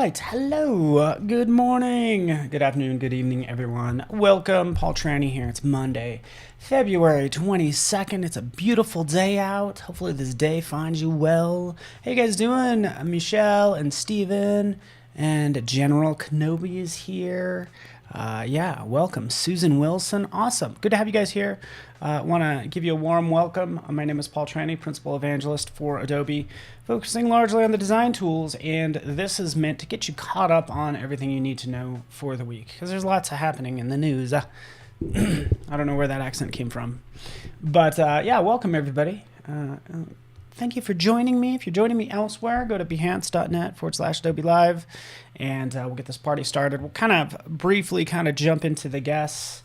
right, hello, good morning, good afternoon, good evening, everyone. Welcome, Paul Trani here. It's Monday, February 22nd. It's a beautiful day out. Hopefully this day finds you well. How you guys doing? Michelle and Steven and General Kenobi is here. Yeah, welcome. Susan Wilson, awesome. Good to have you guys here. Want to give you a warm welcome. My name is Paul Trani, Principal Evangelist for Adobe, focusing largely on the design tools, and this is meant to get you caught up on everything you need to know for the week, because there's lots of happening in the news. I don't know where that accent came from. But yeah, welcome everybody. Thank you for joining me. If you're joining me elsewhere, go to behance.net/Adobe Live, and we'll get this party started. We'll kind of briefly jump into the guests.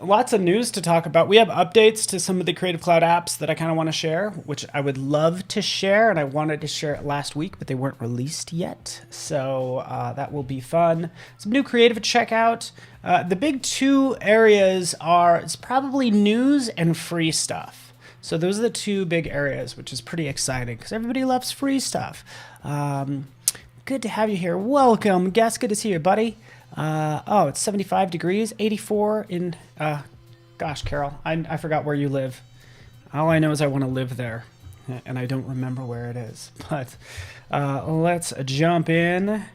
Lots of news to talk about. We have updates to some of the Creative Cloud apps that I kind of want to share, which I would love to share, and I wanted to share it last week, but they weren't released yet. So that will be fun. Some new creative to check out. The big two areas are, it's probably news and free stuff. So those are the two big areas, which is pretty exciting because everybody loves free stuff. Good to have you here. Welcome, guest. Good to see you, buddy. Oh, it's 75 degrees, 84 in, gosh, Carol, I forgot where you live. All I know is I want to live there, and I don't remember where it is. But let's jump in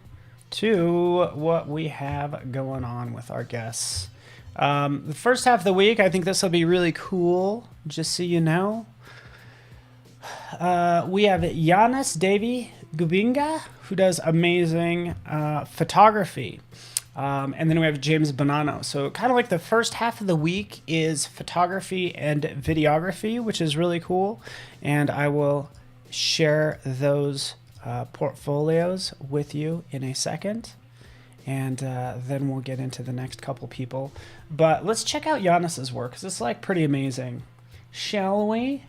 to what we have going on with our guests. The first half of the week, I think this will be really cool, just so you know. We have Giannis Devi Gubinga, who does amazing photography. And then we have James Bonanno. So kind of like the first half of the week is photography and videography, which is really cool. And I will share those portfolios with you in a second. And then we'll get into the next couple people. But let's check out Giannis's work, because it's like pretty amazing. Shall we?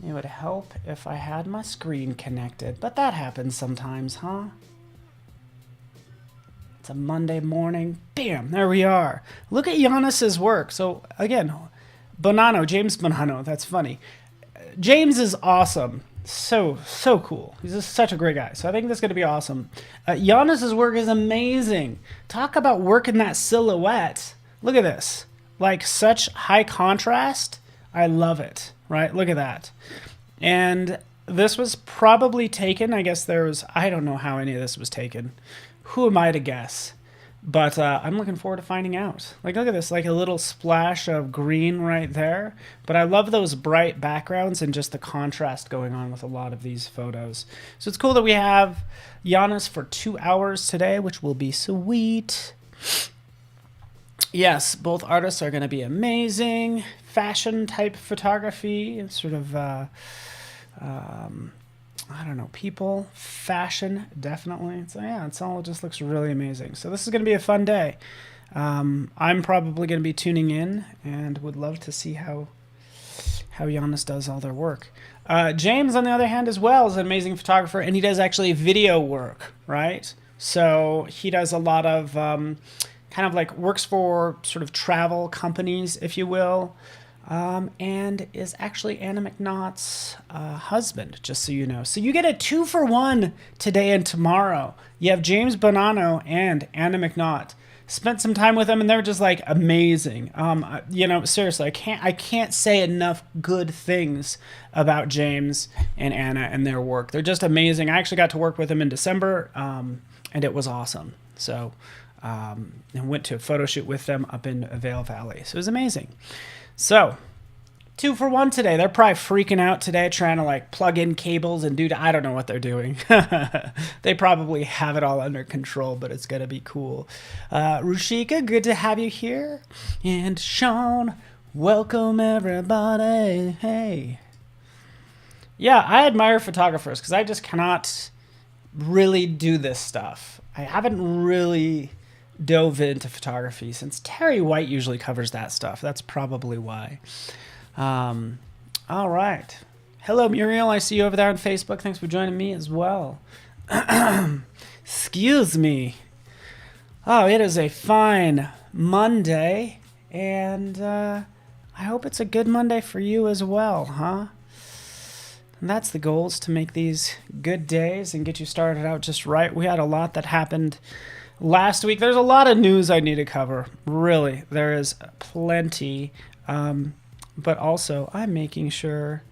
It would help if I had my screen connected, but that happens sometimes, huh? It's a Monday morning. Bam, there we are. Look at Giannis's work. So again, Bonanno, James Bonanno, that's funny. James is awesome. So cool. He's just such a great guy. So I think this is going to be awesome. Giannis's work is amazing. Talk about working that silhouette. Look at this. Like such high contrast. I love it. Right? Look at that. And this was probably taken. I guess I don't know how any of this was taken. Who am I to guess? But I'm looking forward to finding out. Like, look at this, like a little splash of green right there. But I love those bright backgrounds and just the contrast going on with a lot of these photos. So it's cool that we have Giannis for 2 hours today, which will be sweet. Yes, both artists are going to be amazing. Fashion type photography, sort of, I don't know, people, fashion, definitely. So yeah, it just looks really amazing. So this is going to be a fun day. I'm probably going to be tuning in and would love to see how Giannis does all their work. James, on the other hand, as well, is an amazing photographer, and he does actually video work, right? So he does a lot of kind of like works for sort of travel companies, if you will. And is actually Anna McNaught's husband, just so you know. So you get a 2-for-1 today and tomorrow. You have James Bonanno and Anna McNaught. Spent some time with them, and they're just like amazing. Seriously, I can't say enough good things about James and Anna and their work. They're just amazing. I actually got to work with them in December, and it was awesome. So I went to a photo shoot with them up in Vail Valley. So it was amazing. So, 2-for-1 today. They're probably freaking out today, trying to like plug in cables and I don't know what they're doing. They probably have it all under control, but it's going to be cool. Rushika, good to have you here. And Sean, welcome everybody. Hey. Yeah, I admire photographers because I just cannot really do this stuff. I haven't really dove into photography since Terry White usually covers that stuff. That's probably why. All right. Hello, Muriel. I see you over there on Facebook. Thanks for joining me as well. Excuse me. Oh, it is a fine Monday, and I hope it's a good Monday for you as well, huh? And that's the goal, is to make these good days and get you started out just right. We had a lot that happened last week. There's a lot of news I need to cover. Really, there is plenty. But also, I'm making sure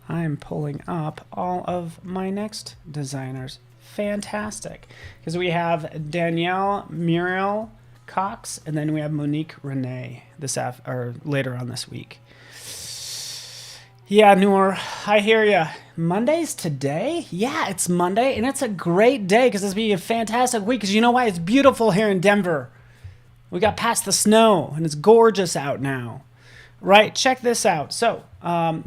I'm pulling up all of my next designers. Fantastic. Because we have Danielle Muriel Cox, and then we have Monique Renee later on this week. Yeah, Noor, I hear ya. Monday's today? Yeah, it's Monday, and it's a great day because it's be a fantastic week. Because you know why? It's beautiful here in Denver. We got past the snow, and it's gorgeous out now. Right, check this out. So,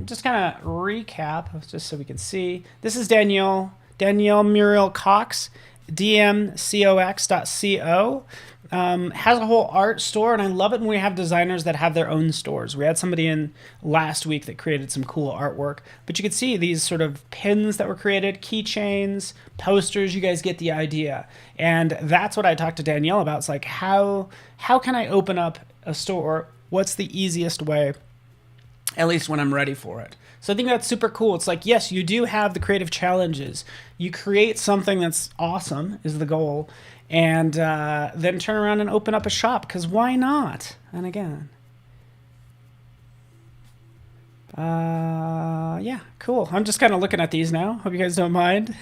just kind of recap, just so we can see. This is Danielle Muriel Cox, dmcox.co. Has a whole art store, and I love it when we have designers that have their own stores. We had somebody in last week that created some cool artwork, but you can see these sort of pins that were created, keychains, posters. You guys get the idea, and that's what I talked to Danielle about. It's like, how can I open up a store? What's the easiest way, at least when I'm ready for it? So I think that's super cool. It's like, yes, you do have the creative challenges. You create something that's awesome is the goal, and then turn around and open up a shop, because why not? And again, yeah, cool. I'm just kind of looking at these now. Hope you guys don't mind.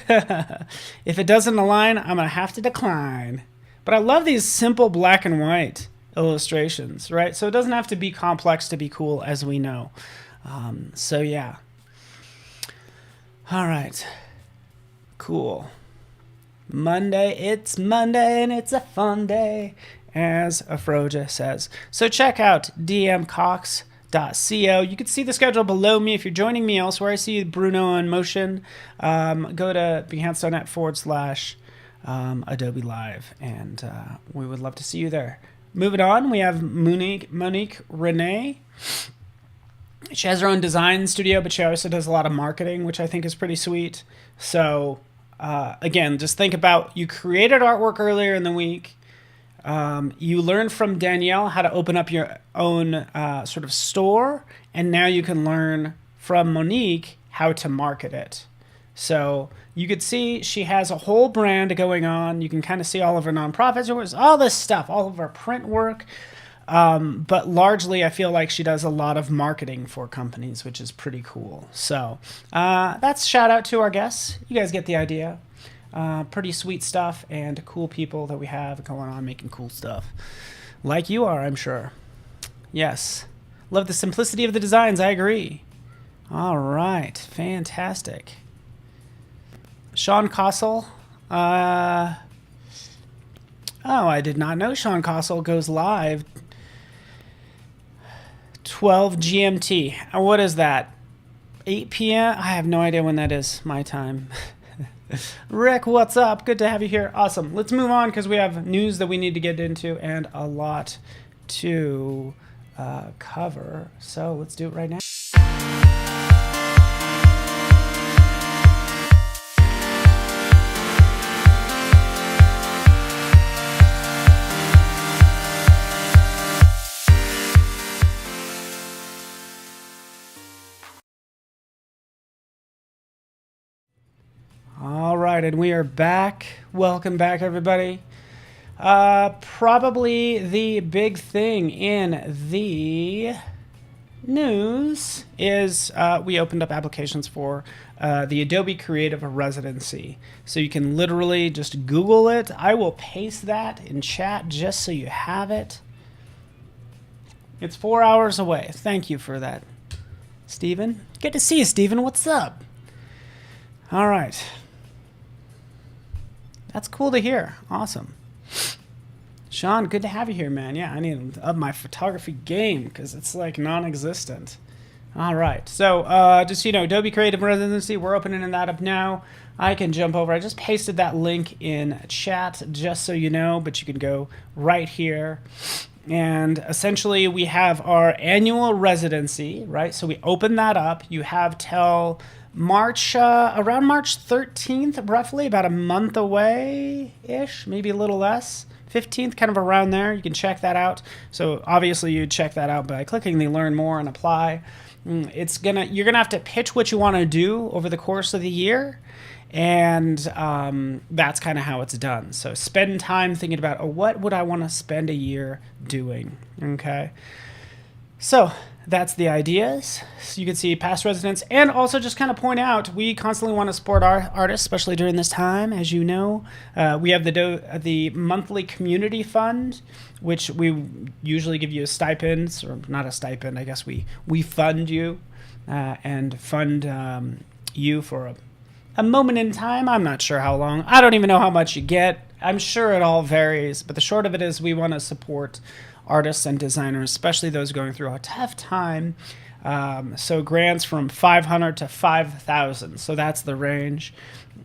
If it doesn't align, I'm going to have to decline. But I love these simple black and white illustrations, right? So it doesn't have to be complex to be cool, as we know. So yeah. All right. Cool. It's Monday and it's a fun day, as Afroja says. So check out dmcox.co. You can see the schedule below me. If you're joining me elsewhere, I see Bruno in motion. Go to behance.net/Adobe Live, and we would love to see you there. Moving on, we have Monique Renee. She has her own design studio, but she also does a lot of marketing, which I think is pretty sweet. So, again, just think about, you created artwork earlier in the week. You learned from Danielle how to open up your own sort of store, and now you can learn from Monique how to market it. So you could see she has a whole brand going on. You can kind of see all of her nonprofits, all this stuff, all of her print work. But largely, I feel like she does a lot of marketing for companies, which is pretty cool. So that's shout out to our guests. You guys get the idea. Pretty sweet stuff, and cool people that we have going on making cool stuff. Like you are, I'm sure. Yes. Love the simplicity of the designs. I agree. All right. Fantastic. Sean Kossel. Oh, I did not know Sean Kossel goes live 12 GMT. What is that? 8 p.m.? I have no idea when that is, my time. Rick, what's up? Good to have you here. Awesome. Let's move on, because we have news that we need to get into and a lot to cover. So let's do it right now. All right, and we are back. Welcome back, everybody. Probably the big thing in the news is we opened up applications for the Adobe Creative Residency. So you can literally just Google it. I will paste that in chat just so you have it. It's 4 hours away. Thank you for that, Stephen. Good to see you, Stephen. What's up? All right. That's cool to hear. Awesome. Sean, good to have you here, man. Yeah, I need to up my photography game because it's like non-existent. All right. So just so you know, Adobe Creative Residency, we're opening that up now. I can jump over. I just pasted that link in chat just so you know, but you can go right here. And essentially, we have our annual residency, right? So we open that up. You have till March, around March 13th, roughly, about a month away-ish, maybe a little less. 15th, kind of around there. You can check that out. So obviously, you check that out by clicking the Learn More and Apply. you're gonna have to pitch what you want to do over the course of the year, and that's kind of how it's done. So spend time thinking about, oh, what would I want to spend a year doing? Okay, so that's the ideas. So you can see past residents, and also just kind of point out, we constantly want to support our artists, especially during this time. As you know, we have the monthly community fund, which we usually give you a stipend, or not a stipend, I guess we fund you and fund you for a moment in time. I'm not sure how long. I don't even know how much you get. I'm sure it all varies, but the short of it is we want to support artists and designers, especially those going through a tough time. So grants from $500 to $5,000. So that's the range.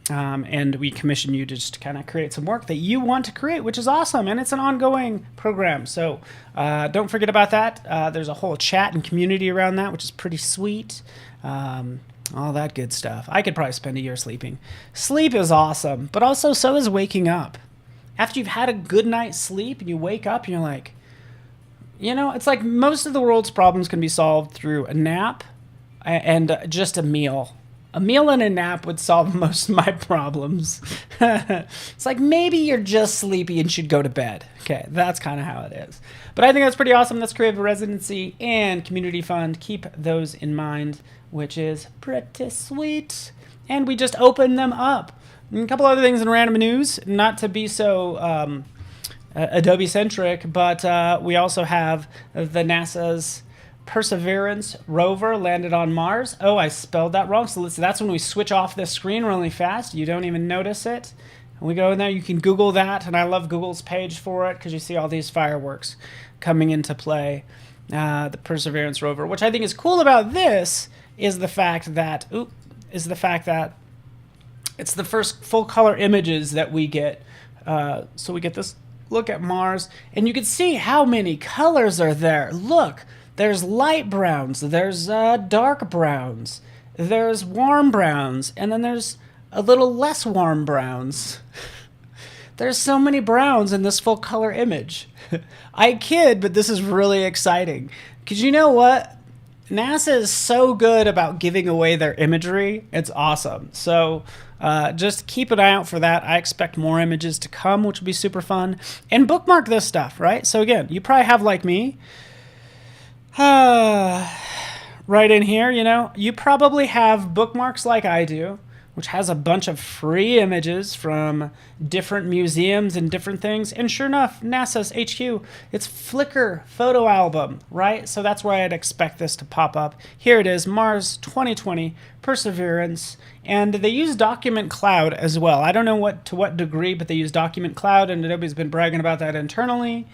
And we commission you to just kind of create some work that you want to create, which is awesome. And it's an ongoing program. So don't forget about that. There's a whole chat and community around that, which is pretty sweet. All that good stuff. I could probably spend a year sleeping. Sleep is awesome, but also so is waking up. After you've had a good night's sleep and you wake up and you're like, it's like most of the world's problems can be solved through a nap and just a meal. A meal and a nap would solve most of my problems. It's like maybe you're just sleepy and should go to bed. Okay, that's kind of how it is. But I think that's pretty awesome. That's Creative Residency and Community Fund. Keep those in mind, which is pretty sweet. And we just open them up. And a couple other things in random news, not to be so Adobe centric, but we also have the NASA's Perseverance rover landed on Mars. Oh, I spelled that wrong. So that's when we switch off this screen really fast. You don't even notice it. And we go in there. You can Google that, and I love Google's page for it because you see all these fireworks coming into play. The Perseverance rover, which I think is cool about this, is the fact that it's the first full color images that we get. So we get this look at Mars, and you can see how many colors are there. Look, there's light browns, there's dark browns, there's warm browns, and then there's a little less warm browns. There's so many browns in this full color image. I kid, but this is really exciting. Because you know what? NASA is so good about giving away their imagery. It's awesome. So just keep an eye out for that. I expect more images to come, which will be super fun. And bookmark this stuff, right? So again, you probably have, like me, right in here, you probably have bookmarks like I do, which has a bunch of free images from different museums and different things. And sure enough, NASA's HQ, it's Flickr photo album, right? So that's where I'd expect this to pop up. Here it is, Mars 2020, Perseverance. And they use Document Cloud as well. I don't know to what degree, but they use Document Cloud, and Adobe's been bragging about that internally.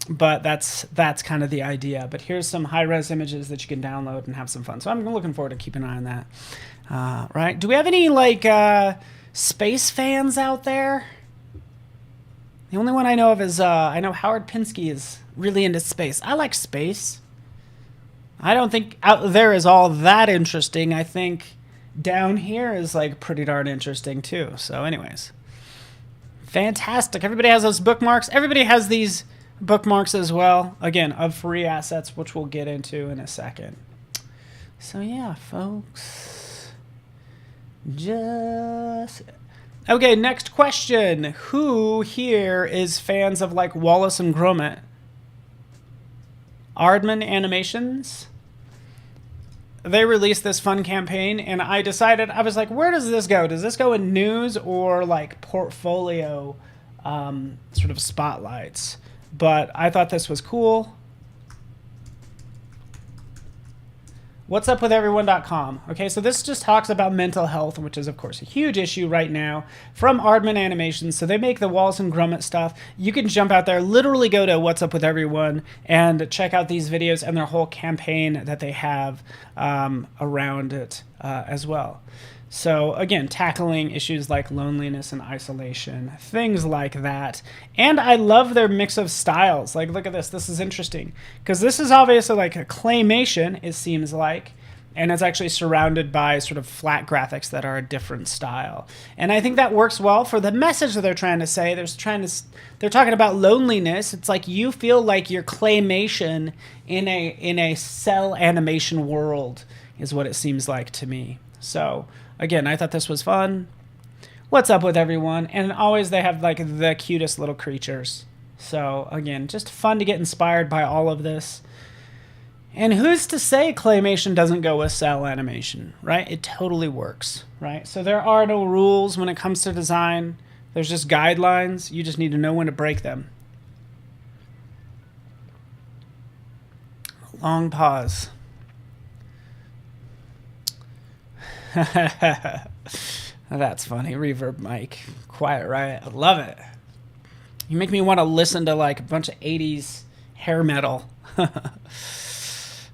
But that's kind of the idea. But here's some high-res images that you can download and have some fun. So I'm looking forward to keeping an eye on that. Right? Do we have any space fans out there? The only one I know of is I know Howard Pinsky is really into space. I like space. I don't think out there is all that interesting. I think down here is pretty darn interesting too. So anyways, fantastic. Everybody has those bookmarks. Everybody has these bookmarks as well. Again, of free assets, which we'll get into in a second. So yeah, folks. Okay, next question. Who here is fans of Wallace and Gromit? Aardman Animations. They released this fun campaign, and I decided, I was like, where does this go? Does this go in news or portfolio sort of spotlights? But I thought this was cool. What's up with everyone.com? Okay, so this just talks about mental health, which is, of course, a huge issue right now, from Aardman Animations. So they make the Wallace and Gromit stuff. You can jump out there, literally go to What's Up With Everyone and check out these videos and their whole campaign that they have around it as well. So again, tackling issues like loneliness and isolation, things like that. And I love their mix of styles. Look at this. This is interesting because this is obviously a claymation, it seems like. and it's actually surrounded by sort of flat graphics that are a different style. And I think that works well for the message that they're trying to say. They're talking about loneliness. It's like you feel like you're claymation in a cell animation world is what it seems like to me. So again, I thought this was fun. What's up with everyone? And always they have like the cutest little creatures. So again, just fun to get inspired by all of this. And who's to say claymation doesn't go with cell animation, right? It totally works, right? So there are no rules when it comes to design. There's just guidelines. You just need to know when to break them. Long pause. That's funny. Reverb mic. Quiet Riot. I love it. You make me want to listen to like a bunch of 80s hair metal.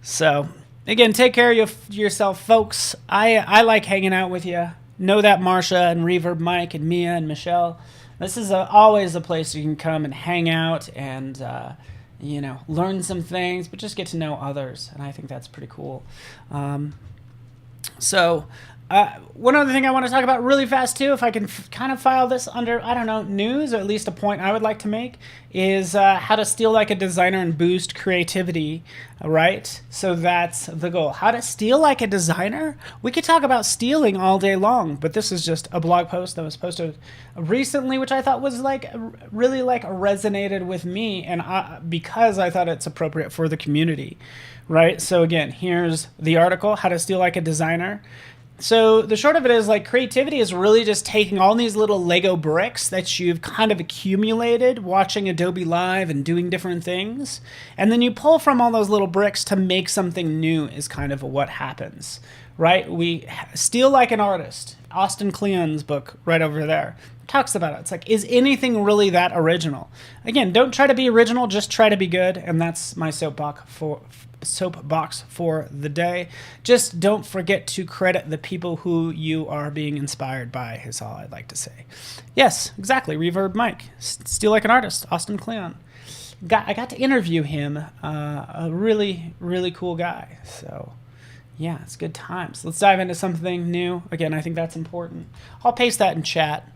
So, again, take care of yourself, folks. I like hanging out with you. Know that Marsha and Reverb Mike and Mia and Michelle. This is always a place you can come and hang out and, learn some things, but just get to know others. And I think that's pretty cool. One other thing I want to talk about really fast, too, if I can kind of file this under, I don't know, news, or at least a point I would like to make, is how to steal like a designer and boost creativity, right? So that's the goal. How to steal like a designer? We could talk about stealing all day long, but this is just a blog post that was posted recently, which I thought was like really like resonated with me, and because I thought it's appropriate for the community, right? So again, here's the article, How to Steal Like a Designer. So the short of it is like creativity is really just taking all these little Lego bricks that you've kind of accumulated watching Adobe Live and doing different things. And then you pull from all those little bricks to make something new is kind of what happens, right? We steal like an artist. Austin Kleon's book right over there talks about it. It's like, is anything really that original? Again, don't try to be original, just try to be good. And that's my soapbox for the day. Just don't forget to credit the people who you are being inspired by is all I'd like to say. Yes, exactly. Reverb Mike. Steal like an artist. Austin Kleon. I got to interview him. A really, really cool guy. So yeah, it's good times. Let's dive into something new. Again, I think that's important. I'll paste that in chat.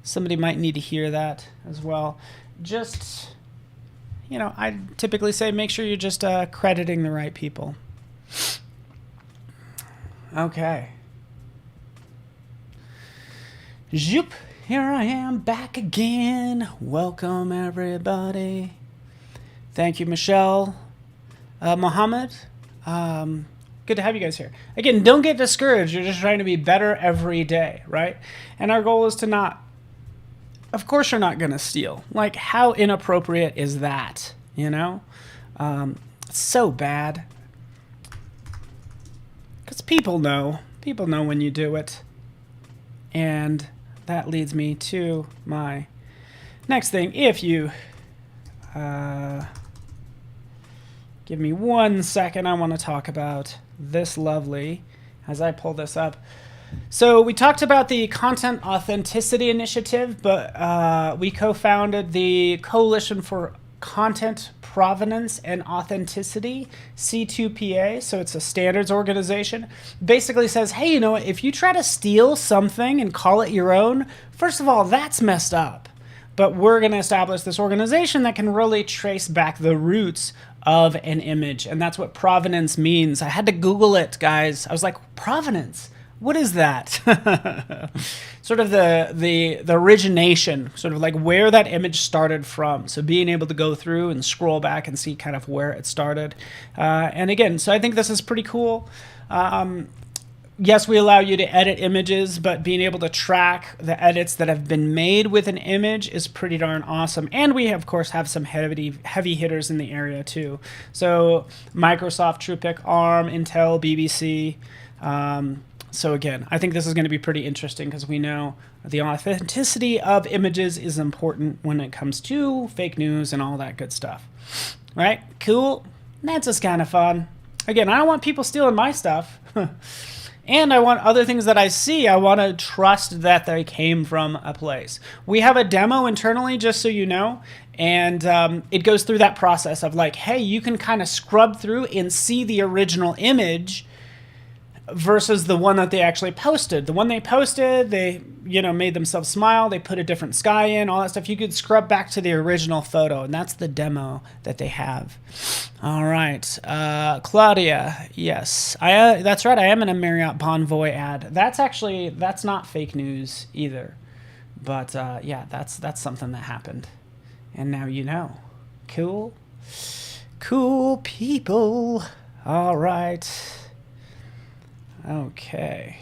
Somebody might need to hear that as well. Just, I typically say make sure you're just crediting the right people. Okay. Zoop. Here I am back again. Welcome, everybody. Thank you, Michelle. Mohammed. Good to have you guys here. Again, don't get discouraged. You're just trying to be better every day, right? And our goal is to not. Of course you're not going to steal. Like, how inappropriate is that, It's so bad. Because people know. People know when you do it. And that leads me to my next thing. If you give me 1 second, I want to talk about this lovely, as I pull this up. So we talked about the Content Authenticity Initiative, but we co-founded the Coalition for Content Provenance and Authenticity, C2PA. So it's a standards organization. Basically says, hey, if you try to steal something and call it your own, first of all, that's messed up. But we're going to establish this organization that can really trace back the roots of an image. And that's what provenance means. I had to Google it, guys. I was like, provenance? What is that? Sort of the origination, sort of like where that image started from. So being able to go through and scroll back and see kind of where it started. And again, so I think this is pretty cool. Yes, we allow you to edit images, but being able to track the edits that have been made with an image is pretty darn awesome. And we, of course, have some heavy hitters in the area too. So Microsoft, TruePic, ARM, Intel, BBC. So again, I think this is going to be pretty interesting because we know the authenticity of images is important when it comes to fake news and all that good stuff. Right? Cool. That's just kind of fun. Again, I don't want people stealing my stuff. And I want other things that I see, I want to trust that they came from a place. We have a demo internally, just so you know, and it goes through that process of like, hey, you can kind of scrub through and see the original image versus the one that they actually posted. The one they posted, they, made themselves smile. They put a different sky in, all that stuff. You could scrub back to the original photo, and that's the demo that they have. All right. Claudia, yes. That's right. I am in a Marriott Bonvoy ad. That's not fake news either. But yeah, that's something that happened. And now you know. Cool. Cool people. All right. Okay.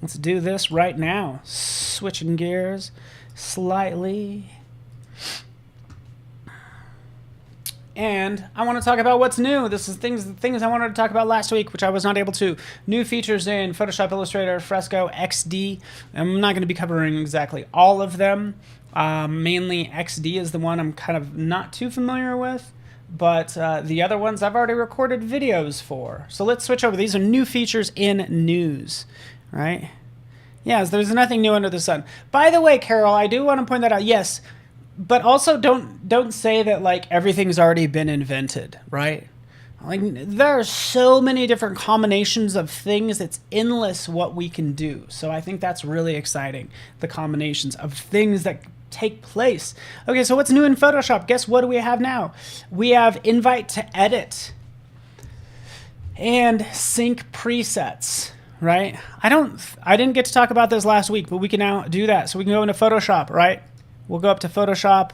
Let's do this right now. Switching gears slightly. And I want to talk about what's new. This is things I wanted to talk about last week, which I was not able to. New features in Photoshop, Illustrator, Fresco, XD. I'm not going to be covering exactly all of them. Mainly XD is the one I'm kind of not too familiar with. But the other ones I've already recorded videos for. So let's switch over. These are new features in news, right? Yes, there's nothing new under the sun. By the way, Carol, I do want to point that out. Yes, but also don't say that like everything's already been invented, right? Like there are so many different combinations of things. It's endless what we can do. So I think that's really exciting. The combinations of things that take place. Okay, so what's new in Photoshop? Guess what do we have now? We have invite to edit and sync presets, right? I didn't get to talk about this last week, but we can now do that. So we can go into Photoshop, right? We'll go up to Photoshop.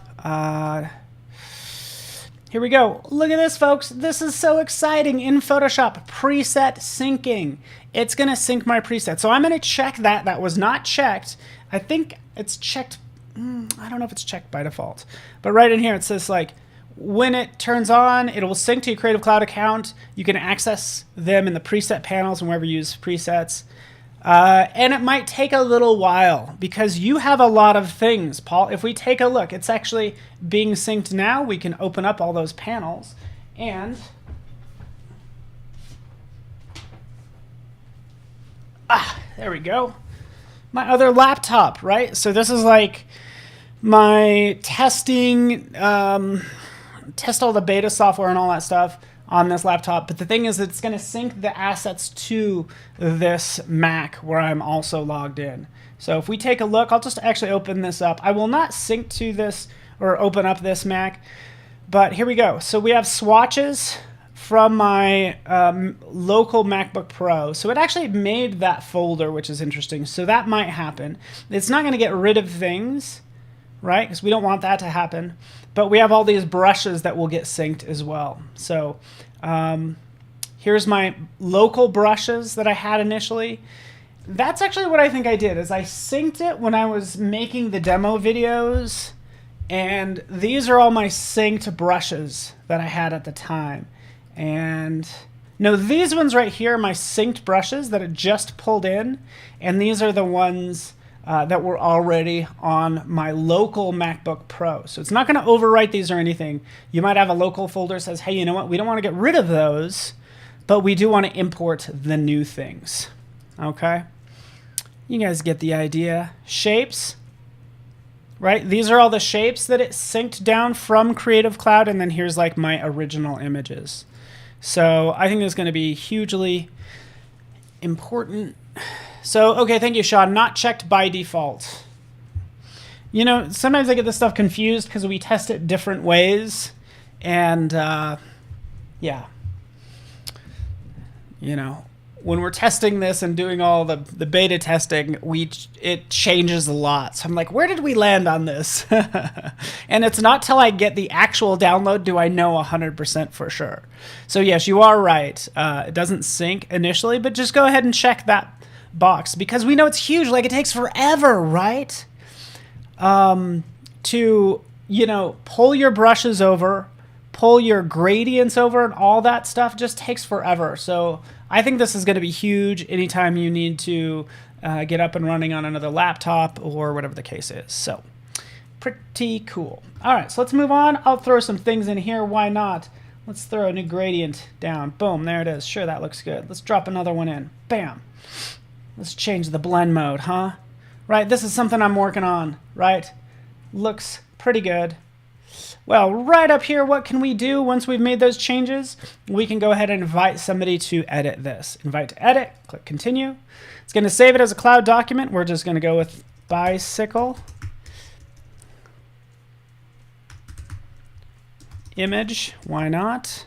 Here we go. Look at this, folks. This is so exciting. In Photoshop, preset syncing. It's going to sync my preset. So I'm going to check that. That was not checked. I think it's checked. I don't know if it's checked by default, but right in here it says like when it turns on, it will sync to your Creative Cloud account. You can access them in the preset panels and wherever you use presets. And it might take a little while because you have a lot of things, Paul. If we take a look, it's actually being synced now. We can open up all those panels and there we go. My other laptop, right? So this is like my testing, test all the beta software and all that stuff on this laptop. But the thing is, it's going to sync the assets to this Mac where I'm also logged in. So if we take a look, I'll just actually open this up. I will not sync to this or open up this Mac, but here we go. So we have swatches from my local MacBook Pro. So it actually made that folder, which is interesting. So that might happen. It's not going to get rid of things, right? Because we don't want that to happen. But we have all these brushes that will get synced as well. So here's my local brushes that I had initially. That's actually what I think I did, is I synced it when I was making the demo videos. And these are all my synced brushes that I had at the time. And no, these ones right here are my synced brushes that it just pulled in. And these are the ones that were already on my local MacBook Pro. So it's not going to overwrite these or anything. You might have a local folder that says, hey, you know what? We don't want to get rid of those, but we do want to import the new things. Okay? You guys get the idea. Shapes, right? These are all the shapes that it synced down from Creative Cloud, and then here's like my original images. So I think this is going to be hugely important. So, okay, thank you, Sean. Not checked by default. You know, sometimes I get this stuff confused because we test it different ways. And, yeah. You know, when we're testing this and doing all the beta testing, it changes a lot. So I'm like, where did we land on this? And it's not till I get the actual download do I know 100% for sure. So, yes, you are right. It doesn't sync initially, but just go ahead and check that box because we know it's huge. Like it takes forever, right? To, you know, pull your brushes over, pull your gradients over, and all that stuff just takes forever. So I think this is going to be huge anytime you need to get up and running on another laptop or whatever the case is. So pretty cool. All right, so let's move on. I'll throw some things in here. Why not? Let's throw a new gradient down. Boom, there it is. Sure, that looks good. Let's drop another one in. Bam. Let's change the blend mode, huh? Right, this is something I'm working on, right? Looks pretty good. Well, right up here, what can we do once we've made those changes? We can go ahead and invite somebody to edit this. Invite to edit, click continue. It's going to save it as a cloud document. We're just going to go with bicycle image. Why not?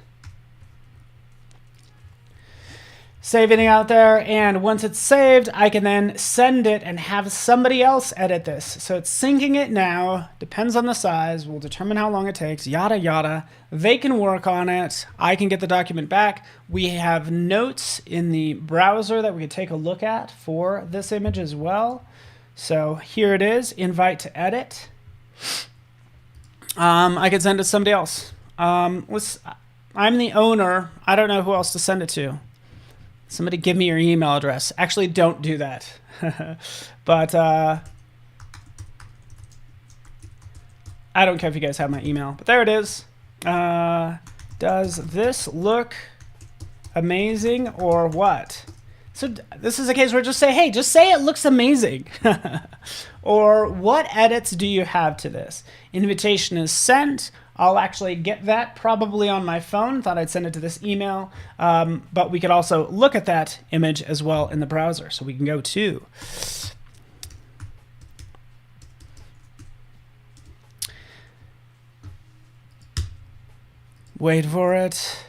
Save it out there, and once it's saved, I can then send it and have somebody else edit this. So it's syncing it now, depends on the size, we'll determine how long it takes, yada yada. They can work on it, I can get the document back. We have notes in the browser that we can take a look at for this image as well. So here it is, invite to edit. I could send it to somebody else. I'm the owner, I don't know who else to send it to. Somebody give me your email address. Actually, don't do that. But I don't care if you guys have my email. But there it is. Does this look amazing or what? So this is a case where just say, hey, just say it looks amazing. Or what edits do you have to this? Invitation is sent. I'll actually get that probably on my phone. Thought I'd send it to this email. But we could also look at that image as well in the browser. So we can go to wait for it.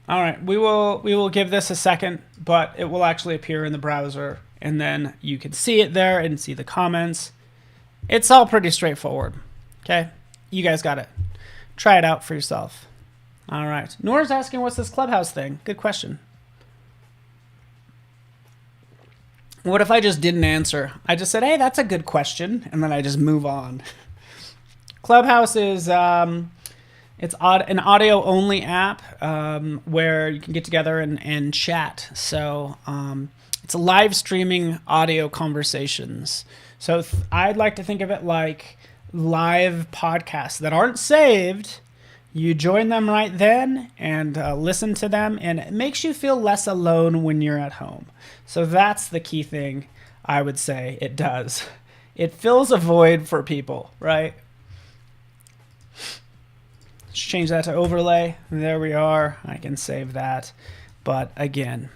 All right, we will give this a second, but it will actually appear in the browser, and then you can see it there and see the comments. It's all pretty straightforward. Okay, you guys got it. Try it out for yourself. All right, Nora's asking, what's this Clubhouse thing? Good question. What if I just didn't answer? I just said, hey, that's a good question, and then I just move on. Clubhouse is it's an audio-only app where you can get together and chat. So it's live streaming audio conversations. So I'd like to think of it like live podcasts that aren't saved. You join them right then and listen to them, and it makes you feel less alone when you're at home. So that's the key thing I would say it does. It fills a void for people, right? Let's change that to overlay. There we are. I can save that. But again,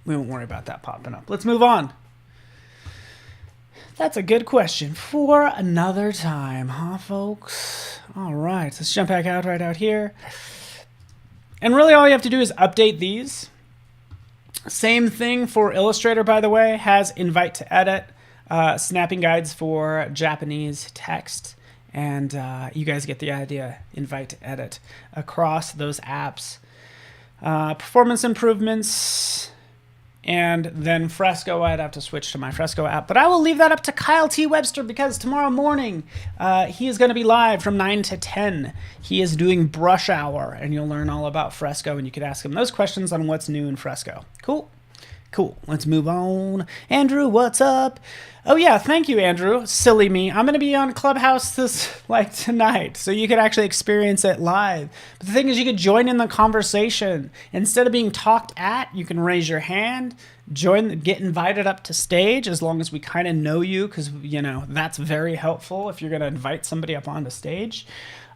we won't worry about that popping up. Let's move on. That's a good question for another time, huh, folks? All right, let's jump back out right out here. And really all you have to do is update these. Same thing for Illustrator, by the way, has invite to edit, snapping guides for Japanese text. And you guys get the idea, invite to edit across those apps. Performance improvements, and then Fresco. I'd have to switch to my Fresco app, but I will leave that up to Kyle T. Webster because tomorrow morning he is going to be live from 9 to 10. He is doing brush hour, and you'll learn all about Fresco, and you could ask him those questions on what's new in Fresco. Cool. Cool. Let's move on. Andrew, what's up? Oh yeah, thank you, Andrew. Silly me. I'm going to be on Clubhouse tonight, so you could actually experience it live. But the thing is, you could join in the conversation. Instead of being talked at, you can raise your hand, get invited up to stage, as long as we kind of know you, because, you know, that's very helpful if you're going to invite somebody up onto stage.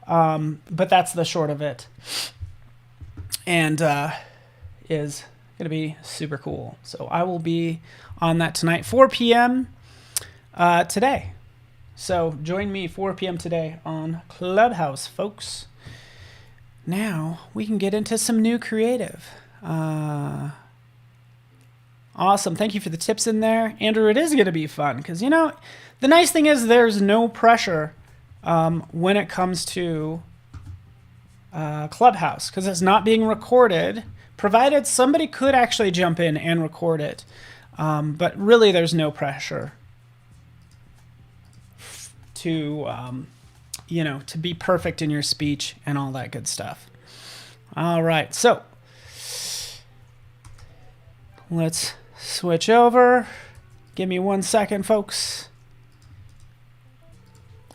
But that's the short of it. And is going to be super cool. So I will be on that tonight, 4 p.m. Today. So join me 4 p.m. today on Clubhouse, folks. Now we can get into some new creative. Awesome. Thank you for the tips in there. Andrew, it is going to be fun because, you know, the nice thing is there's no pressure when it comes to Clubhouse because it's not being recorded, provided somebody could actually jump in and record it. But really there's no pressure to, you know, to be perfect in your speech and all that good stuff. All right, so let's switch over. Give me 1 second, folks,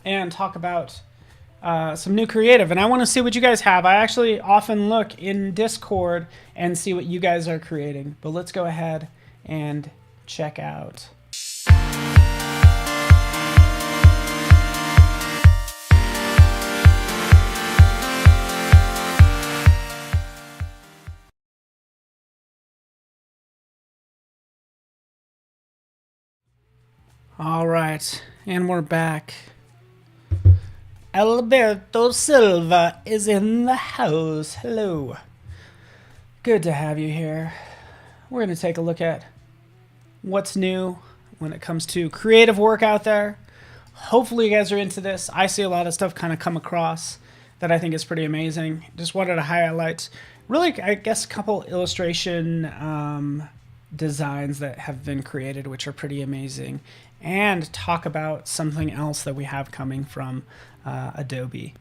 and talk about some new creative. And I want to see what you guys have. I actually often look in Discord and see what you guys are creating. But let's go ahead and check out. All right, and we're back. Alberto Silva is in the house. Hello. Good to have you here. We're going to take a look at what's new when it comes to creative work out there. Hopefully you guys are into this. I see a lot of stuff kind of come across that I think is pretty amazing. Just wanted to highlight really, I guess, a couple illustration designs that have been created, which are pretty amazing, and talk about something else that we have coming from Adobe.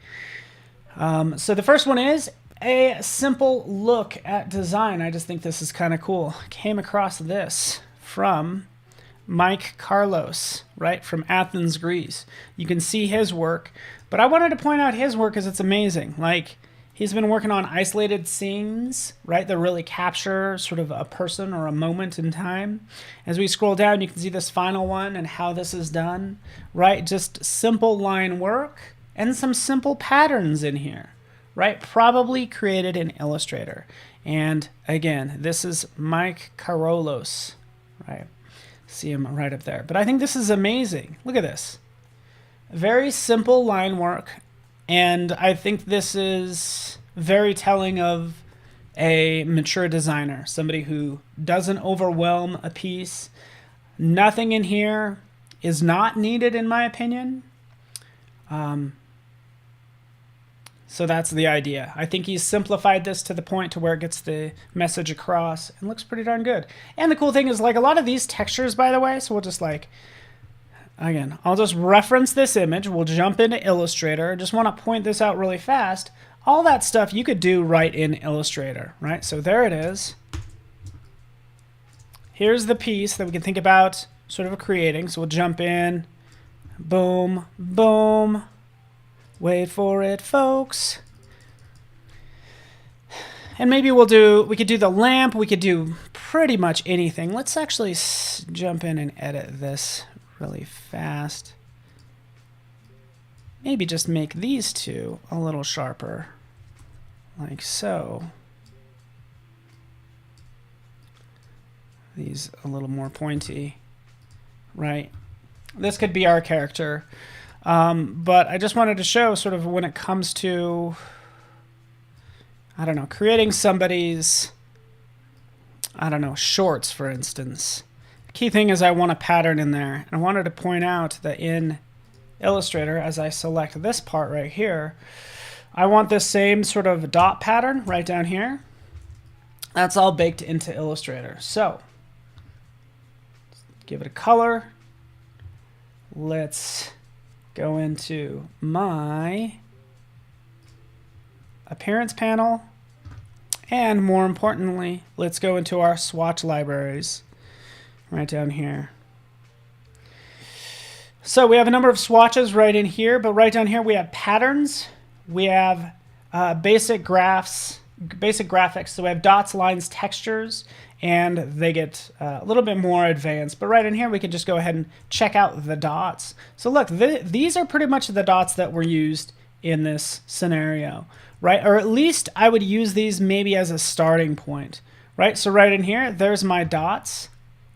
So the first one is a simple look at design. I just think this is kind of cool. Came across this from Mike Carlos, right, from Athens, Greece. You can see his work, but I wanted to point out his work because it's amazing. Like, he's been working on isolated scenes, right, that really capture sort of a person or a moment in time. As we scroll down, you can see this final one and how this is done, right? Just simple line work and some simple patterns in here, right? Probably created in Illustrator. And again, this is Mike Carlos, right? See him right up there. But I think this is amazing. Look at this. Very simple line work. And I think this is very telling of a mature designer, somebody who doesn't overwhelm a piece. Nothing in here is not needed, in my opinion. So that's the idea. I think he's simplified this to the point to where it gets the message across and looks pretty darn good. And the cool thing is, like, a lot of these textures, by the way, so we'll just like, again, I'll just reference this image. We'll jump into Illustrator. Just want to point this out really fast. All that stuff you could do right in Illustrator, right? So there it is. Here's the piece that we can think about sort of creating. So we'll jump in. Boom, boom. Wait for it, folks. And maybe we could do the lamp. We could do pretty much anything. Let's actually jump in and edit this really fast. Maybe just make these two a little sharper, like so. These a little more pointy, right? This could be our character. But I just wanted to show sort of when it comes to, I don't know, creating somebody's, I don't know, shorts, for instance. The key thing is I want a pattern in there. And I wanted to point out that in Illustrator, as I select this part right here, I want this same sort of dot pattern right down here. That's all baked into Illustrator. So, give it a color. Let's go into my appearance panel, and more importantly, let's go into our swatch libraries right down here. So we have a number of swatches right in here, but right down here we have patterns, we have basic graphics. So we have dots, lines, textures, and they get a little bit more advanced. But right in here, we can just go ahead and check out the dots. So look, these are pretty much the dots that were used in this scenario, right? Or at least I would use these maybe as a starting point, right? So right in here, there's my dots,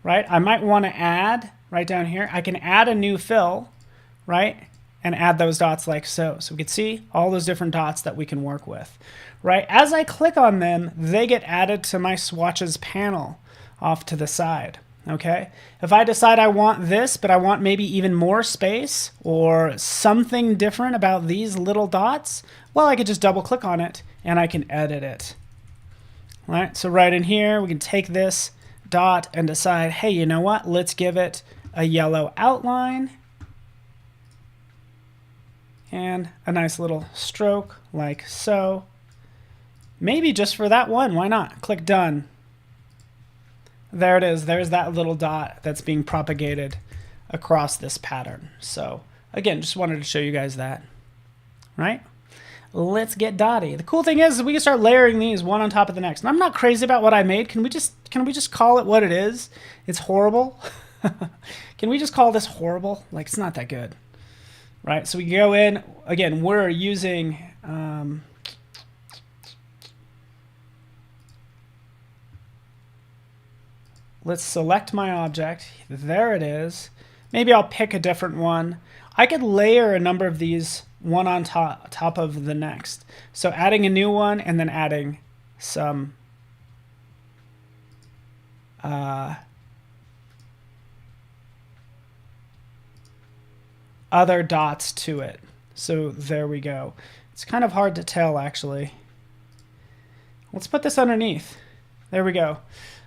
right? I might want to add right down here. I can add a new fill, right? And add those dots like so. So we can see all those different dots that we can work with, right? As I click on them, they get added to my swatches panel off to the side, okay? If I decide I want this, but I want maybe even more space or something different about these little dots, well, I could just double click on it and I can edit it. All right, so right in here, we can take this dot and decide, hey, you know what? Let's give it a yellow outline and a nice little stroke like so. Maybe just for that one, why not? Click done. There it is. There's that little dot that's being propagated across this pattern. So again, just wanted to show you guys that, right? Let's get dotty. The cool thing is we can start layering these one on top of the next. And I'm not crazy about what I made. Can we just Can we just call it what it is? It's horrible. Can we just call this horrible? Like, it's not that good, right? So we go in, again, we're using, let's select my object. There it is. Maybe I'll pick a different one. I could layer a number of these one on top of the next. So adding a new one and then adding some other dots to it. So there we go. It's kind of hard to tell, actually. Let's put this underneath. There we go.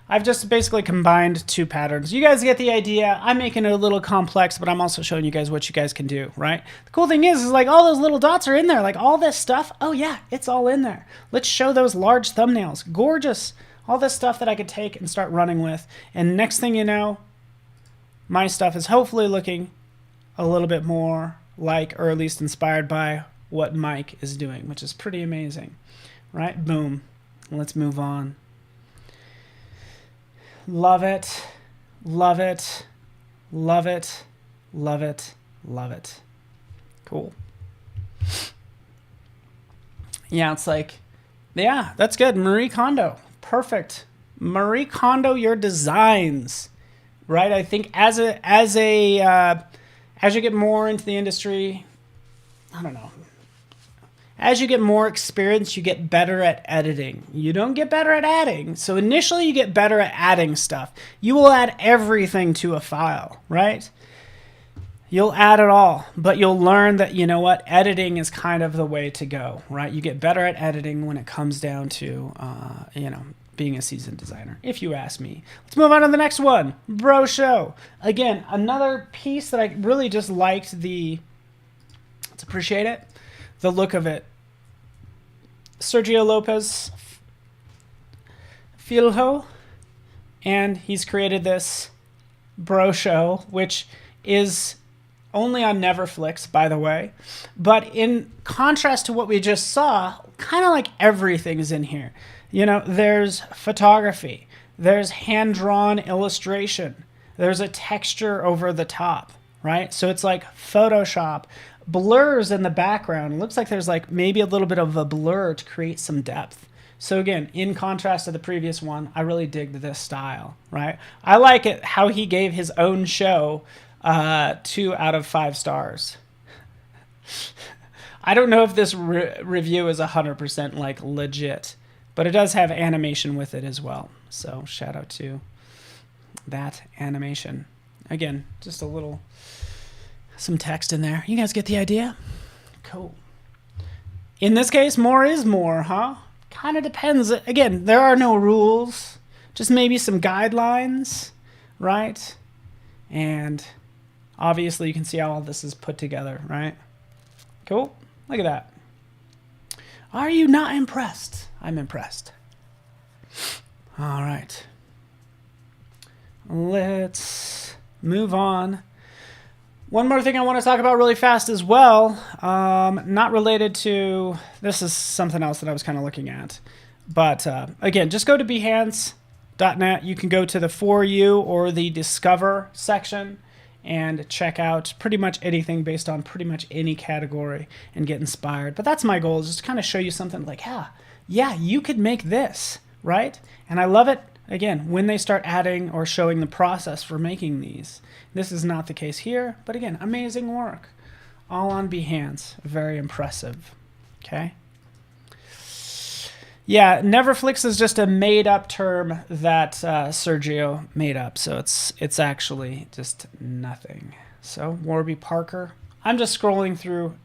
I've just basically combined two patterns. You guys get the idea. I'm making it a little complex, but I'm also showing you guys what you guys can do, right? The cool thing is like all those little dots are in there. Like all this stuff, oh yeah, it's all in there. Let's show those large thumbnails. Gorgeous. All this stuff that I could take and start running with. And next thing you know, my stuff is hopefully looking a little bit more like, or at least inspired by what Mike is doing, which is pretty amazing, right? Boom. Let's move on. Love it, love it, love it, love it, love it. Cool. Yeah, it's like, yeah, that's good. Marie Kondo, perfect. Marie Kondo your designs, right? I think as you get more into the industry, I don't know. As you get more experience, you get better at editing. You don't get better at adding. So initially you get better at adding stuff. You will add everything to a file, right? You'll add it all, but you'll learn that, you know what, editing is kind of the way to go, right? You get better at editing when it comes down to, being a seasoned designer, if you ask me. Let's move on to the next one, Bro Show. Again, another piece that I really just liked let's appreciate it. The look of it. Sergio Lopez Filho, and he's created this Bro Show, which is only on Neverflix, by the way. But in contrast to what we just saw, kind of like everything is in here. You know, there's photography, there's hand-drawn illustration, there's a texture over the top, right? So it's like Photoshop. Blurs in the background. It looks like there's like maybe a little bit of a blur to create some depth. So again, in contrast to the previous one, I really dig this style, right? I like it how he gave his own show 2 out of 5 stars. I don't know if this review is 100% like legit, but it does have animation with it as well. So shout out to that animation. Again, just a little, some text in there. You guys get the idea? Cool. In this case, more is more, huh? Kind of depends. Again, there are no rules, just maybe some guidelines, right? And obviously you can see how all this is put together, right? Cool. Look at that. Are you not impressed? I'm impressed. All right. Let's move on. One more thing I want to talk about really fast as well, not related to, this is something else that I was kind of looking at. But again, just go to behance.net. You can go to the For You or the Discover section and check out pretty much anything based on pretty much any category and get inspired. But that's my goal, is just to kind of show you something like, yeah, you could make this, right? And I love it, again, when they start adding or showing the process for making these. This is not the case here, but again, amazing work. All on Behance, very impressive, okay? Yeah, Neverflix is just a made-up term that Sergio made up, so it's actually just nothing. So, Warby Parker. I'm just scrolling through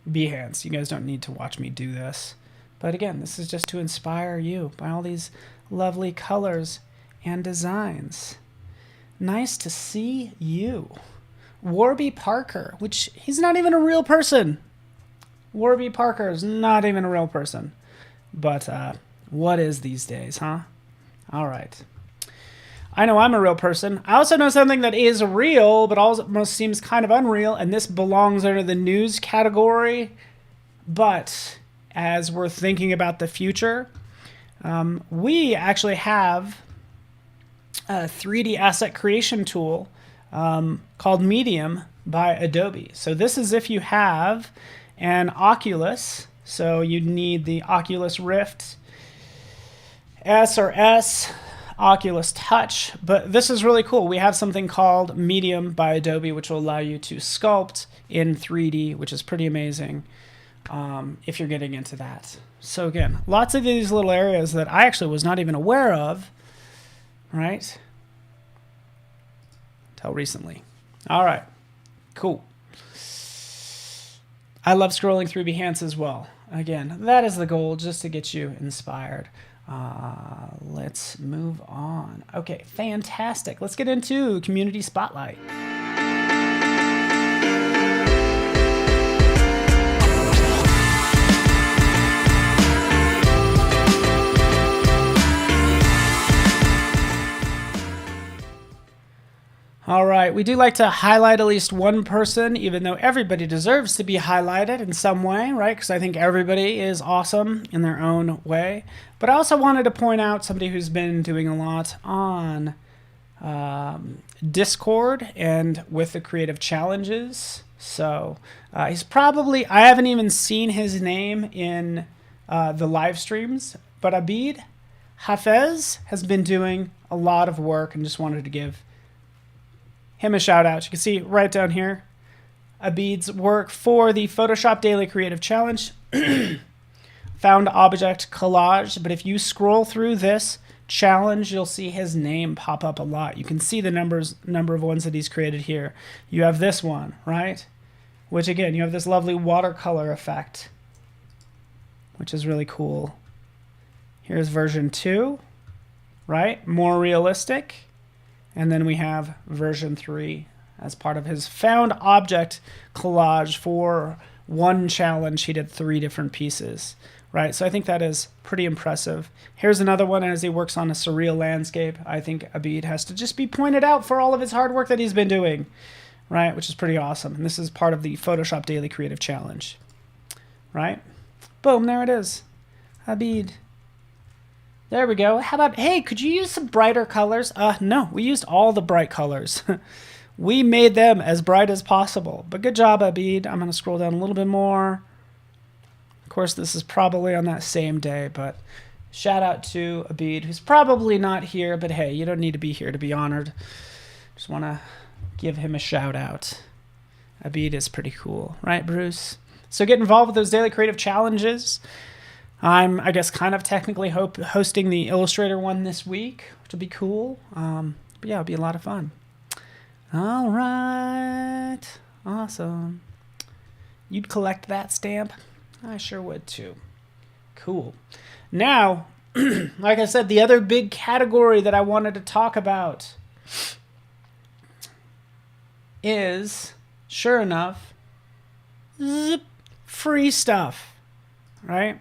Behance. You guys don't need to watch me do this. But again, this is just to inspire you by all these lovely colors and designs. Nice to see you. Warby Parker, which he's not even a real person. Warby Parker is not even a real person. But what is these days, huh? All right. I know I'm a real person. I also know something that is real, but almost seems kind of unreal, and this belongs under the news category. But as we're thinking about the future, we actually have 3D asset creation tool called Medium by Adobe. So this is if you have an Oculus. So you need the Oculus Rift S or S, Oculus Touch, but this is really cool. We have something called Medium by Adobe, which will allow you to sculpt in 3D, which is pretty amazing if you're getting into that. So again, lots of these little areas that I actually was not even aware of, right? Until recently. All right, cool. I love scrolling through Behance as well. Again, that is the goal, just to get you inspired. Let's move on. Okay, fantastic. Let's get into Community Spotlight. All right, we do like to highlight at least one person, even though everybody deserves to be highlighted in some way, right? Because I think everybody is awesome in their own way. But I also wanted to point out somebody who's been doing a lot on Discord and with the creative challenges. So he's probably, I haven't even seen his name in the live streams, but Abid Hafez has been doing a lot of work and just wanted to give him a shout out. You can see right down here, Abid's work for the Photoshop Daily Creative Challenge, found object collage. But if you scroll through this challenge, you'll see his name pop up a lot. You can see the number of ones that he's created here. You have this one, right? Which again, you have this lovely watercolor effect, which is really cool. Here's version 2, right? More realistic. And then we have version 3 as part of his found object collage for one challenge. He did 3 different pieces, right? So I think that is pretty impressive. Here's another one as he works on a surreal landscape. I think Abid has to just be pointed out for all of his hard work that he's been doing, right? Which is pretty awesome. And this is part of the Photoshop Daily Creative Challenge, right? Boom, there it is. Abid. There we go. How about, hey, could you use some brighter colors? No, we used all the bright colors. We made them as bright as possible. But good job, Abid. I'm going to scroll down a little bit more. Of course, this is probably on that same day, but shout out to Abid, who's probably not here, but hey, you don't need to be here to be honored. Just want to give him a shout out. Abid is pretty cool, right, Bruce? So get involved with those daily creative challenges. I'm, I guess, kind of technically hosting the Illustrator one this week, which will be cool. But yeah, it'll be a lot of fun. All right. Awesome. You'd collect that stamp? I sure would too. Cool. Now, like I said, the other big category that I wanted to talk about is, sure enough, free stuff, right?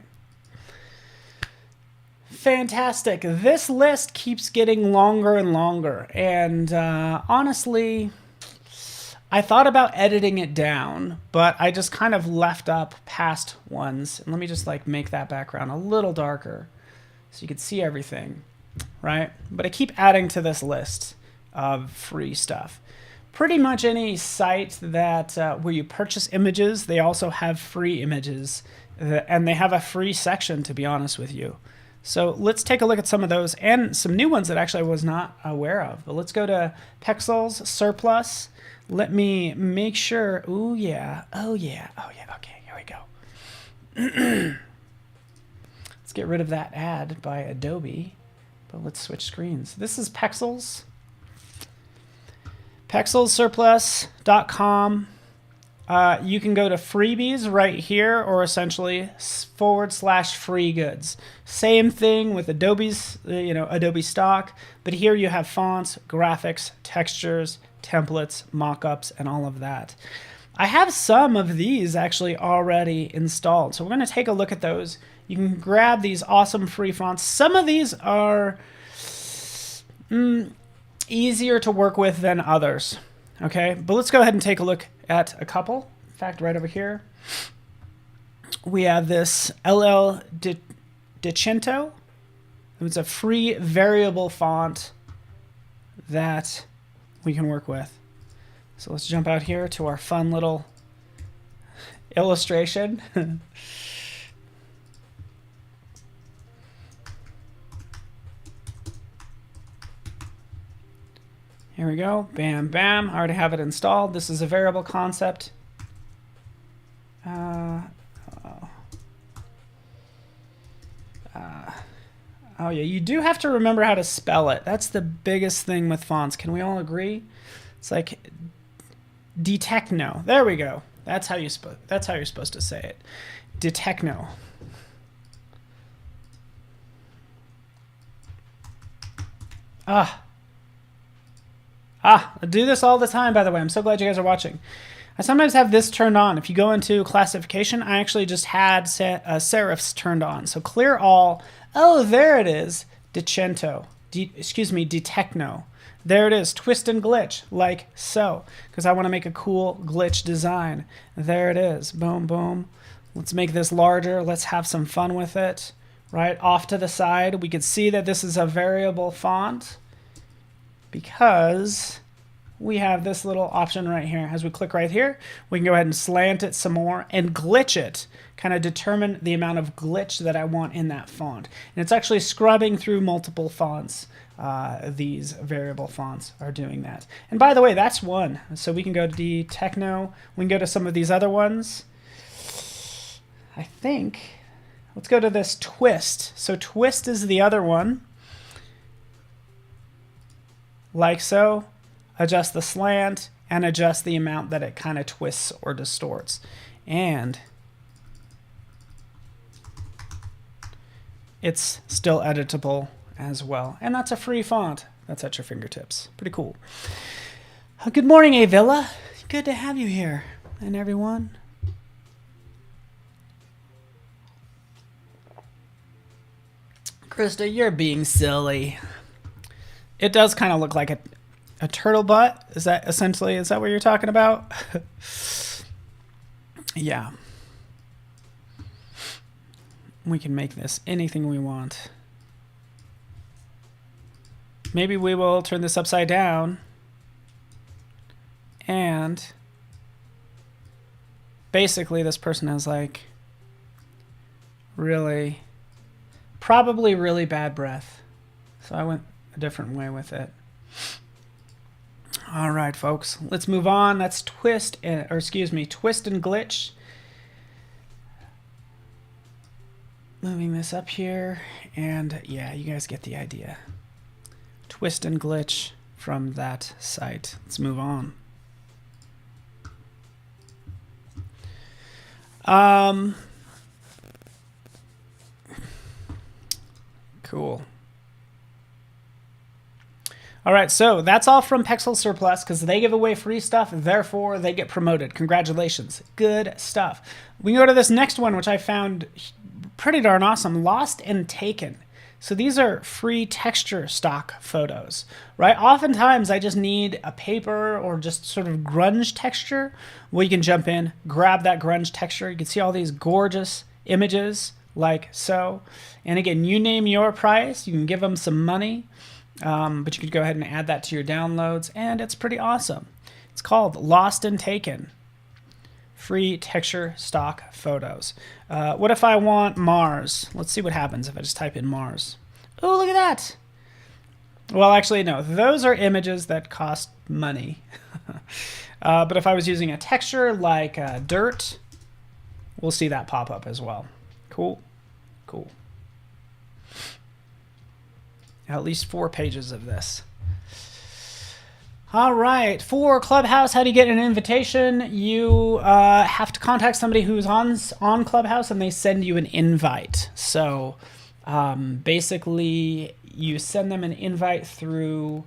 Fantastic. This list keeps getting longer and longer. And honestly, I thought about editing it down, but I just kind of left up past ones. And let me just like make that background a little darker so you can see everything, right? But I keep adding to this list of free stuff. Pretty much any site that where you purchase images, they also have free images. And they have a free section, to be honest with you. So let's take a look at some of those and some new ones that actually I was not aware of. But let's go to Pexels Surplus. Let me make sure. Oh yeah. Oh yeah. Oh yeah. Okay, here we go. Let's get rid of that ad by Adobe. But let's switch screens. This is Pexels. PexelsSurplus.com. You can go to freebies right here, or essentially /free goods. Same thing with Adobe's, Adobe stock, but here you have fonts, graphics, textures, templates, mockups, and all of that. I have some of these actually already installed, so we're going to take a look at those. You can grab these awesome free fonts. Some of these are easier to work with than others. Okay, but let's go ahead and take a look at a couple. In fact, right over here, we have this LL Decento. It's a free variable font that we can work with. So let's jump out here to our fun little illustration. Here we go. Bam, bam. I already have it installed. This is a variable concept. Oh yeah, you do have to remember how to spell it. That's the biggest thing with fonts. Can we all agree? It's like detechno. There we go. That's how you're supposed to say it. Detechno. I do this all the time, by the way. I'm so glad you guys are watching. I sometimes have this turned on. If you go into classification, I actually just had serifs turned on. So clear all. Oh, there it is. Detechno. There it is. Twist and glitch, like so. Because I want to make a cool glitch design. There it is. Boom, boom. Let's make this larger. Let's have some fun with it. Right off to the side, we can see that this is a variable font because we have this little option right here. As we click right here, we can go ahead and slant it some more and glitch it, kind of determine the amount of glitch that I want in that font. And it's actually scrubbing through multiple fonts. These variable fonts are doing that. And by the way, that's one. So we can go to Detechno. We can go to some of these other ones. I think, let's go to this twist. So twist is the other one. Like so. Adjust the slant and adjust the amount that it kind of twists or distorts. And it's still editable as well. And that's a free font that's at your fingertips. Pretty cool. Good morning, Avila. Good to have you here. And everyone. Krista, you're being silly. It does kind of look like a turtle butt. Is that what you're talking about? Yeah. We can make this anything we want. Maybe we will turn this upside down and basically this person has like probably really bad breath. So I went a different way with it. All right, folks, let's move on. That's twist and glitch. Moving this up here, and yeah, you guys get the idea. Twist and glitch from that site. Let's move on. Cool. All right, so that's all from Pexel Surplus because they give away free stuff, therefore they get promoted. Congratulations. Good stuff. We can go to this next one, which I found pretty darn awesome. Lost and Taken. So these are free texture stock photos, right? Oftentimes I just need a paper or just sort of grunge texture where you can jump in, grab that grunge texture. You can see all these gorgeous images like so. And again, you name your price. You can give them some money. But you could go ahead and add that to your downloads, and it's pretty awesome. It's called Lost and Taken. Free texture stock photos. What if I want Mars? Let's see what happens if I just type in Mars. Oh, look at that. Well, actually, no. Those are images that cost money. But if I was using a texture like dirt, we'll see that pop up as well. Cool. Cool. At least 4 pages of this. All right, for Clubhouse, how do you get an invitation? You have to contact somebody who's on Clubhouse and they send you an invite. So basically, you send them an invite through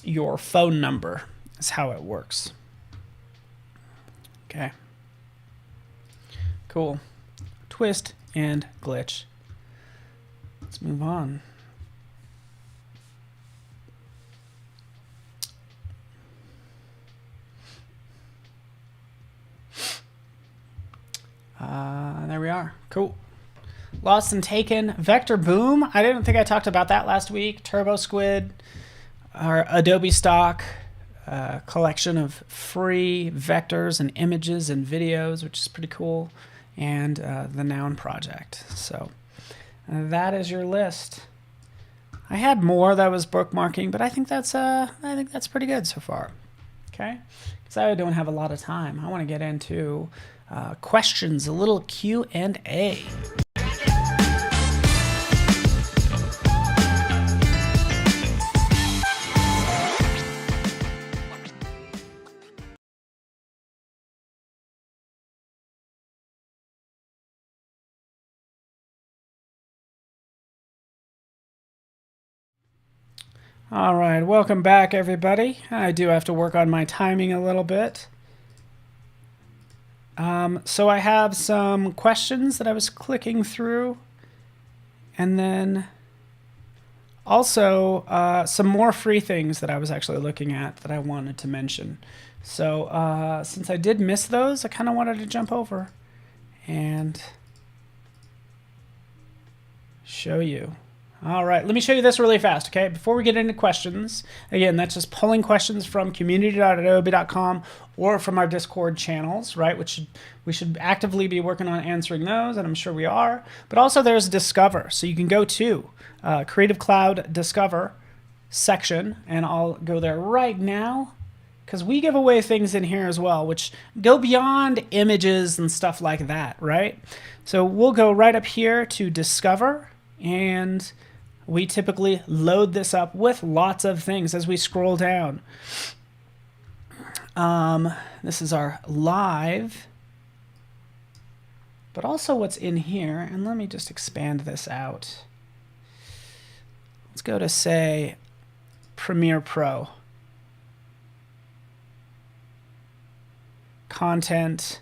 your phone number is how it works. Okay. Cool. Twist and glitch. Let's move on. There we are. Cool. Lost and Taken. Vector Boom. I didn't think I talked about that last week. Turbo Squid. our Adobe stock collection of free vectors and images and videos, which is pretty cool, and the noun project. So that is your list. I had more that I was bookmarking, but I think that's pretty good so far. Okay, because I don't have a lot of time. I want to get into questions, a little Q&A. All right, welcome back, everybody. I do have to work on my timing a little bit. So I have some questions that I was clicking through, and then also some more free things that I was actually looking at that I wanted to mention. So since I did miss those, I kind of wanted to jump over and show you. All right, let me show you this really fast, okay? Before we get into questions, again, that's just pulling questions from community.adobe.com or from our Discord channels, right? Which we should actively be working on answering those, and I'm sure we are. But also there's Discover, so you can go to Creative Cloud Discover section, and I'll go there right now because we give away things in here as well, which go beyond images and stuff like that, right? So we'll go right up here to Discover, and we typically load this up with lots of things as we scroll down. This is our live, but also what's in here. And let me just expand this out. Let's go to, say, Premiere Pro. Content,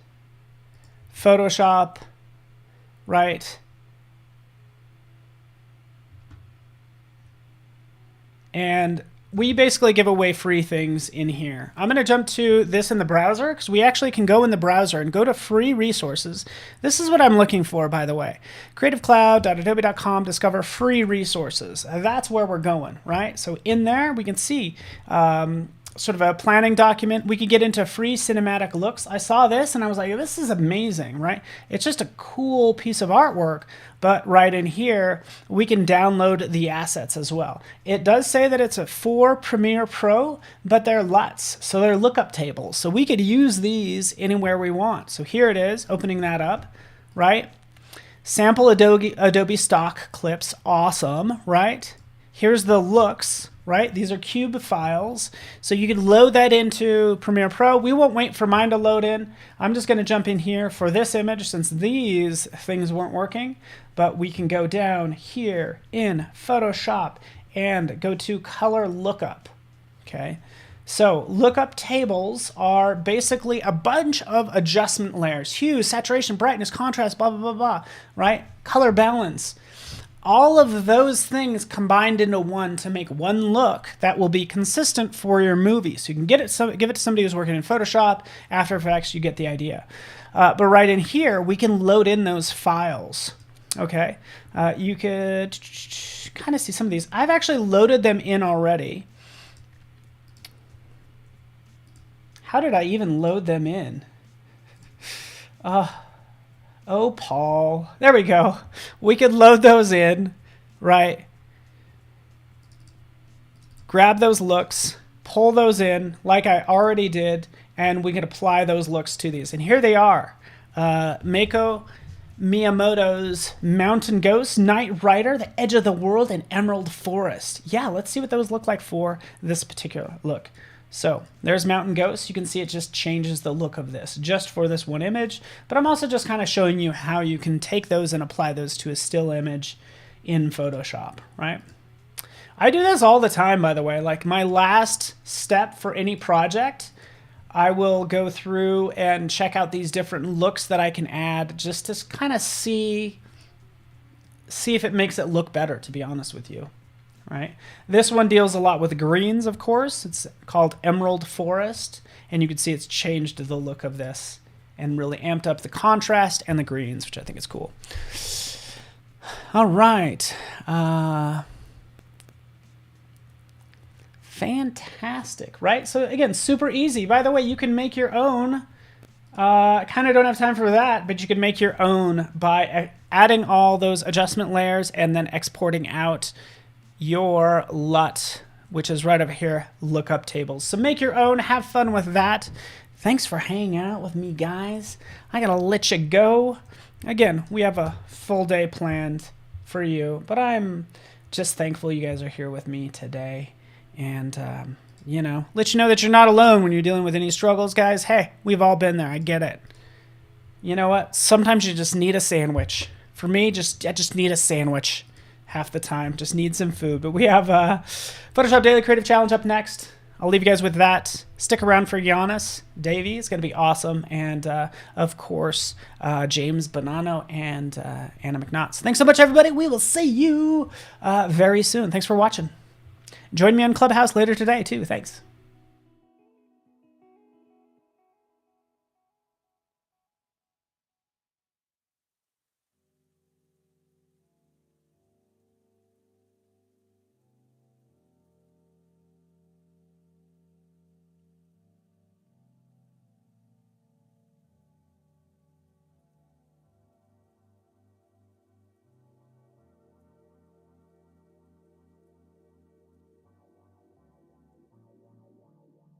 Photoshop, right? And we basically give away free things in here. I'm going to jump to this in the browser because we actually can go in the browser and go to free resources. This is what I'm looking for, by the way. creativecloud.adobe.com, discover free resources. That's where we're going, right? So in there, we can see sort of a planning document. We could get into free cinematic looks. I saw this and I was like, this is amazing, right? It's just a cool piece of artwork, but right in here, we can download the assets as well. It does say that it's for Premiere Pro, but they're LUTs, so they're lookup tables. So we could use these anywhere we want. So here it is, opening that up, right? Sample Adobe stock clips, awesome, right? Here's the looks, right? These are cube files. So you can load that into Premiere Pro. We won't wait for mine to load in. I'm just going to jump in here for this image since these things weren't working. But we can go down here in Photoshop and go to color lookup. Okay. So lookup tables are basically a bunch of adjustment layers: hue, saturation, brightness, contrast, blah, blah, blah, blah, right? Color balance. All of those things combined into one to make one look that will be consistent for your movie. So you can give it to somebody who's working in Photoshop, After Effects, you get the idea. But right in here, we can load in those files. Okay, you could kind of see some of these. I've actually loaded them in already. How did I even load them in? Oh, Paul. There we go. We could load those in, right? Grab those looks, pull those in like I already did, and we can apply those looks to these. And here they are. Mako Miyamoto's Mountain Ghost, Night Rider, The Edge of the World, and Emerald Forest. Yeah, let's see what those look like for this particular look. So there's Mountain Ghost. You can see it just changes the look of this just for this one image. But I'm also just kind of showing you how you can take those and apply those to a still image in Photoshop, right? I do this all the time, by the way. Like my last step for any project, I will go through and check out these different looks that I can add just to kind of see if it makes it look better, to be honest with you. Right. This one deals a lot with greens, of course. It's called Emerald Forest, and you can see it's changed the look of this and really amped up the contrast and the greens, which I think is cool. All right. Fantastic, right? So again, super easy. By the way, you can make your own. Kind of don't have time for that, but you can make your own by adding all those adjustment layers and then exporting out your LUT, which is right over here, lookup tables. So make your own, have fun with that. Thanks for hanging out with me, guys. I gotta let you go. Again, we have a full day planned for you, but I'm just thankful you guys are here with me today. And, you know, let you know that you're not alone when you're dealing with any struggles, guys. Hey, we've all been there. I get it. You know what? Sometimes you just need a sandwich. For me, I just need a sandwich half the time. Just need some food. But we have Photoshop Daily Creative Challenge up next. I'll leave you guys with that. Stick around for Giannis Davey. It's going to be awesome. And, of course, James Bonanno and Anna McNaught. So thanks so much, everybody. We will see you very soon. Thanks for watching. Join me on Clubhouse later today, too. Thanks.